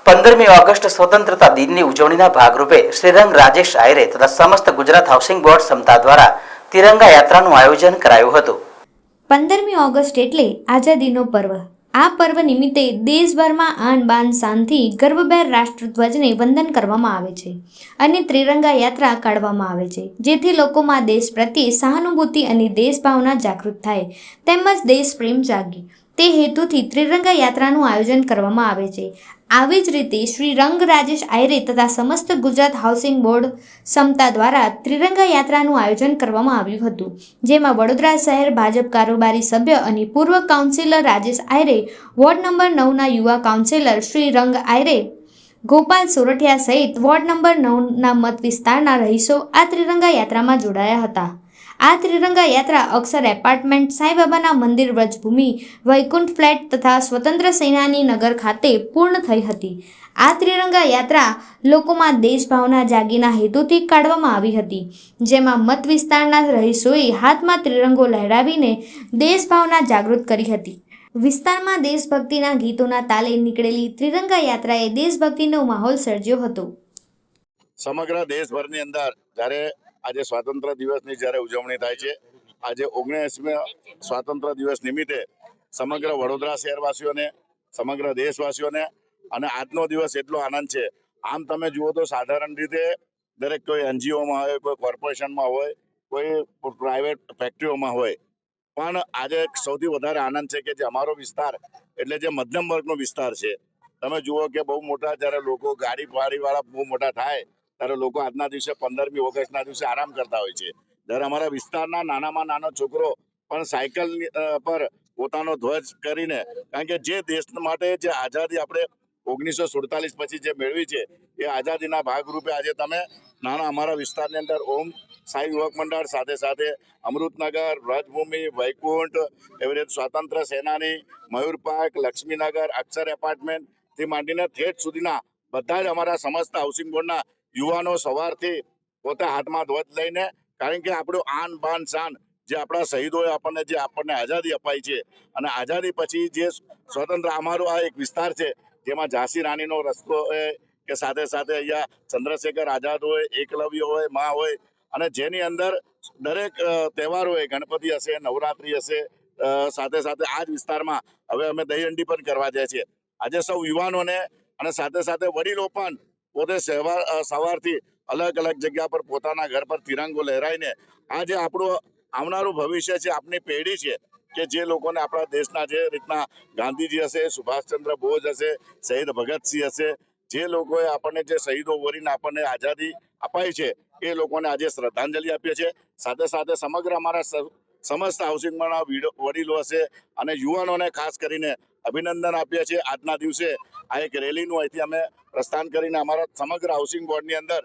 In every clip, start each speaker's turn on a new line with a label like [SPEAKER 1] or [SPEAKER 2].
[SPEAKER 1] 15મી August સ્વતંત્રતા દિનની ઉજવણીના ભાગરૂપે શ્રીરંગ રાજેશ આયરે તથા સમસ્ત ગુજરાત હાઉસિંગ બોર્ડ સમતા દ્વારા તિરંગા યાત્રાનું આયોજન કરાયું હતું।
[SPEAKER 2] 15મી ઓગસ્ટ એટલે આઝાદીનો પર્વ। આ પર્વ નિમિત્તે દેશભરમાં આન બાન શાનથી ગર્વભેર રાષ્ટ્રધ્વજને વંદન કરવામાં આવે છે અને ત્રિરંગા યાત્રા કાઢવામાં આવે છે, જેથી લોકોમાં દેશ પ્રત્યે સહાનુભૂતિ અને દેશભાવના જાગૃત થાય તેમજ દેશ પ્રેમ જાગે તે હેતુથી ત્રિરંગા યાત્રાનું આયોજન કરવામાં આવે છે। આવી જ રીતે શ્રી રંગ રાજેશ આયરે તથા સમસ્ત ગુજરાત હાઉસિંગ બોર્ડ સમતા દ્વારા ત્રિરંગા યાત્રાનું આયોજન કરવામાં આવ્યું હતું, જેમાં વડોદરા શહેર ભાજપ કારોબારી સભ્ય અને પૂર્વ કાઉન્સિલર રાજેશ આયરે, વોર્ડ નંબર 9ના યુવા કાઉન્સિલર શ્રી રંગ આયરે, ગોપાલ સોરઠિયા સહિત વોર્ડ નંબર 9ના મત વિસ્તારના રહીશો આ ત્રિરંગા યાત્રામાં જોડાયા હતા। આ ત્રિરંગા યાત્રા અક્ષર એપાર્ટમેન્ટ, સાંઈબાબાના મંદિર, વ્રજભૂમિ, વૈકુંઠ ફ્લેટ તથા સ્વતંત્ર સેનાની નગર ખાતે પૂર્ણ થઈ હતી। આ ત્રિરંગા યાત્રા લોકોમાં દેશભાવના જાગીના હેતુથી કાઢવામાં આવી હતી, જેમાં મત વિસ્તારના રહીશોએ હાથમાં ત્રિરંગો લહેરાવીને દેશભાવના જાગૃત કરી હતી। વિસ્તારમાં દેશભક્તિના ગીતોના તાલે નીકળેલી ત્રિરંગા યાત્રાએ દેશભક્તિનો માહોલ સર્જ્યો હતો।
[SPEAKER 3] સમગ્ર દેશભરની અંદર જ્યારે આજે સ્વાતંત્ર્ય દિવસની જ્યારે ઉજવણી થાય છે, આજે 79મી સ્વાતંત્ર્ય દિવસ નિમિત્તે સમગ્ર વડોદરા શહેરવાસીઓને, સમગ્ર દેશવાસીઓને અને આજનો દિવસ એટલો આનંદ છે। આમ તમે જુઓ તો સાધારણ રીતે દરેક કોઈ એનજીઓમાં હોય, કોઈ કોર્પોરેશનમાં હોય, કોઈ પ્રાઇવેટ ફેક્ટરીઓમાં હોય, પણ આજે સૌથી વધારે આનંદ છે કે જે અમારો વિસ્તાર એટલે જે મધ્યમ વર્ગનો વિસ્તાર છે। તમે જુઓ કે બહુ મોટા જ્યારે લોકો ગાડી વાળા બહુ મોટા થાય ત્યારે લોકો આજના દિવસે 15મી ઓગસ્ટના દિવસે આરામ કરતા હોય છે, જ્યારે અમારા વિસ્તારના નાનામાં નાનો છોકરો પણ સાયકલ પર પોતાનો ધ્વજ કરીને, કારણ કે જે દેશ માટે જે આઝાદી આપણે 1947 પછી જે મેળવી છે એ આઝાદીના ભાગરૂપે આજે તમે નાના અમારા વિસ્તારની અંદર ઓમ સાઈ યુવક મંડળ, સાથે સાથે અમૃતનગર, વ્રજભૂમિ, વૈકુંઠ, એવી રીતે સ્વાતંત્ર્ય સેનાની, મયુર પાર્ક, લક્ષ્મીનગર, અક્ષર એપાર્ટમેન્ટથી માંડીને ઠેઠ સુધીના બધા જ અમારા સમસ્ત હાઉસિંગ બોર્ડના યુવાનો સવારથી પોતે હાથમાં ધ્વજ લઈને, કારણ કે આપણું આન બાન શાન જે આપણા શહીદોએ આપણને આઝાદી અપાઈ છે અને આઝાદી પછી જે સ્વતંત્ર અમારો આ એક વિસ્તાર છે જેમાં ઝાંસી રાણીનો રસ્તો હોય કે સાથે સાથે અહીંયા ચંદ્રશેખર આઝાદ હોય, એકલવ્ય હોય, મા હોય, અને જેની અંદર દરેક તહેવાર હોય, ગણપતિ હશે, નવરાત્રી હશે, સાથે સાથે આ જ વિસ્તારમાં હવે અમે દહીહંડી પણ કરવા જાય છે। આજે સૌ યુવાનોને અને સાથે સાથે વડીલો પણ પોતે સવારથી અલગ અલગ જગ્યા પર પોતાના ઘર પર તિરંગો લહેરાઈને આ જે આપણું આવનારું ભવિષ્ય છે, આપની પેઢી છે કે જે લોકોને આપણા દેશના જે રીતના ગાંધીજી હશે, સુભાષચંદ્ર બોઝ હશે, શહીદ ભગતસિંહ હશે, જે લોકોએ આપણને જે શહીદો વરીને આપણને આઝાદી અપાઈ છે એ લોકોને આજે શ્રદ્ધાંજલિ આપીએ છીએ। સાથે સાથે સમગ્ર અમારા સમસ્ત હાઉસિંગના વડીલો હશે અને યુવાનોને ખાસ કરીને અભિનંદન આપીએ છીએ। આજના દિવસે આ એક રેલીનું અહીંથી અમે પ્રસ્થાન કરીને અમારા સમગ્ર હાઉસિંગ બોર્ડની અંદર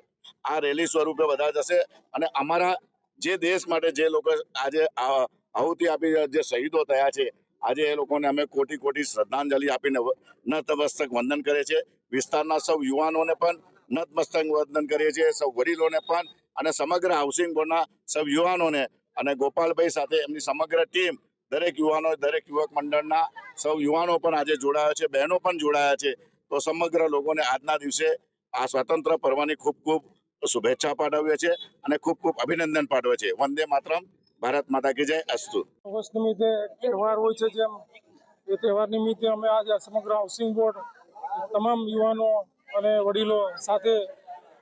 [SPEAKER 3] આ રેલી સ્વરૂપે બધા જશે અને અમારા જે દેશ માટે જે લોકો આજે આહુતિ આપી જે શહીદો થયા છે, આજે એ લોકોને અમે કોટી કોટી શ્રદ્ધાંજલિ આપીને નતમસ્તક વંદન કરીએ છીએ। વિસ્તારના સૌ યુવાનોને પણ નતમસ્તક વંદન કરીએ છીએ, સૌ વડીલોને પણ અને સમગ્ર હાઉસિંગ બોર્ડના સૌ યુવાનોને અને ગોપાલભાઈ સાથે એમની સમગ્ર ટીમ, દરેક યુવાનો, દરેક યુવક મંડળના સૌ યુવાનો પણ આજે જોડાયા છે, બહેનો પણ જોડાયા છે। તો સમગ્ર લોકોને આજના દિવસે આ સ્વતંત્ર પર્વની ખૂબ ખૂબ શુભેચ્છા પાઠવીએ છીએ અને ખૂબ ખૂબ અભિનંદન પાઠવે છે। વંદે માતરમ, ભારત માતા કી જય, અસ્તુ।
[SPEAKER 4] ઓગસ્ટ નિમિત્તે તહેવાર હોય છે, જેમ એ તહેવાર નિમિત્તે અમે આજે સમગ્ર હાઉસિંગ બોર્ડ તમામ યુવાનો અને વડીલો સાથે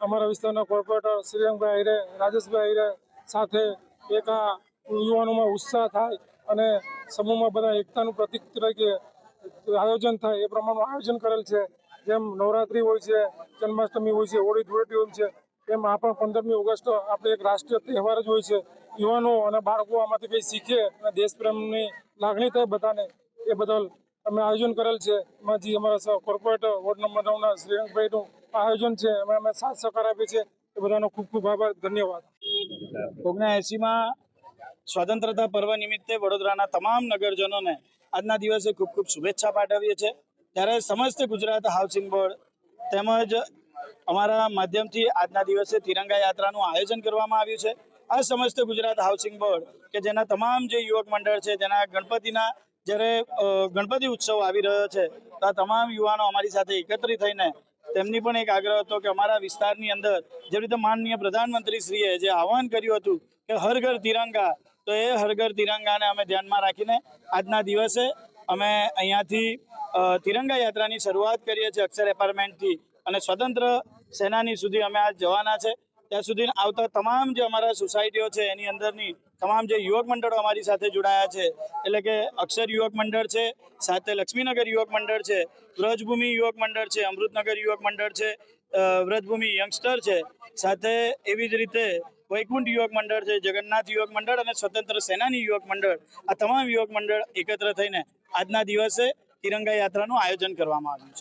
[SPEAKER 4] અમારા વિસ્તારના કોર્પોરેટર શ્રીરંગભાઈ આયરે, રાજેશભાઈ આયરે સાથે એક આ યુવાનોમાં ઉત્સાહ થાય અને સમૂહમાં બધા એકતાનું પ્રતીક તરીકે આયોજન થાય એ પ્રમાણનું આયોજન કરેલ છે। જેમ નવરાત્રી હોય છે, જન્માષ્ટમી હોય છે, હોળી ધૂળેટી હોય છે, એમ આ પણ 15મી ઓગસ્ટ આપણે એક રાષ્ટ્રીય તહેવાર જ હોય છે। યુવાનો અને બાળકો આમાંથી કંઈ શીખે અને દેશપ્રેમની લાગણી થાય બધાને, એ બદલ અમે આયોજન કરેલ છે। એમાં જે અમારા કોર્પોરેટર વોર્ડ નંબર 9ના શ્રીરંગભાઈનું આયોજન છે, એમાં અમે સાથ સહકાર આપીએ છીએ, એ બધાનો ખૂબ ખૂબ આભાર, ધન્યવાદ।
[SPEAKER 5] 79માં સ્વતંત્રતા પર્વ નિમિત્તે વડોદરાના તમામ નગરજનોને આજના દિવસે ખૂબ ખૂબ શુભેચ્છા પાઠવીએ છીએ। ત્યારે સમસ્ત ગુજરાત હાઉસિંગ બોર્ડ તેમજ અમારા માધ્યમથી આજના દિવસે તિરંગા યાત્રાનું આયોજન કરવામાં આવ્યું છે। આ સમસ્ત ગુજરાત હાઉસિંગ બોર્ડ કે જેના તમામ જે યુવક મંડળ છે, જેના જ્યારે ગણપતિ ઉત્સવ આવી રહ્યો છે, તો આ તમામ યુવાનો અમારી સાથે એકત્રિત થઈને તેમની પણ એક આગ્રહ હતો કે અમારા વિસ્તારની અંદર જે રીતે માનનીય પ્રધાનમંત્રીશ્રીએ જે આહવાન કર્યું હતું કે હર ઘર તિરંગા, તો એ હર ઘર તિરંગાને અમે ધ્યાનમાં રાખીને આજના દિવસે અમે અહીંયાથી તિરંગા યાત્રાની શરૂઆત કરીએ છીએ અક્ષર એપાર્ટમેન્ટથી, અને સ્વતંત્ર સેનાની સુધી અમે આજ જવાના છે. ત્યાં સુધી આવતા તમામ જે અમારા સોસાયટીઓ છે એની અંદરની તમામ જે યુવક મંડળો અમારી સાથે જોડાયા છે, એટલે કે અક્ષર યુવક મંડળ છે, સાથે લક્ષ્મીનગર યુવક મંડળ છે, વ્રજભૂમિ યુવક મંડળ છે, અમૃતનગર યુવક મંડળ છે, વ્રજભૂમિ યંગસ્ટર છે, સાથે એવી જ રીતે વૈકુંઠ યુવક મંડળ છે, જગન્નાથ યુવક મંડળ અને સ્વતંત્ર સેનાની યુવક મંડળ, આ તમામ યુવક મંડળ એકત્ર થઈને આજના દિવસે તિરંગા યાત્રાનું આયોજન કરવામાં આવ્યું છે.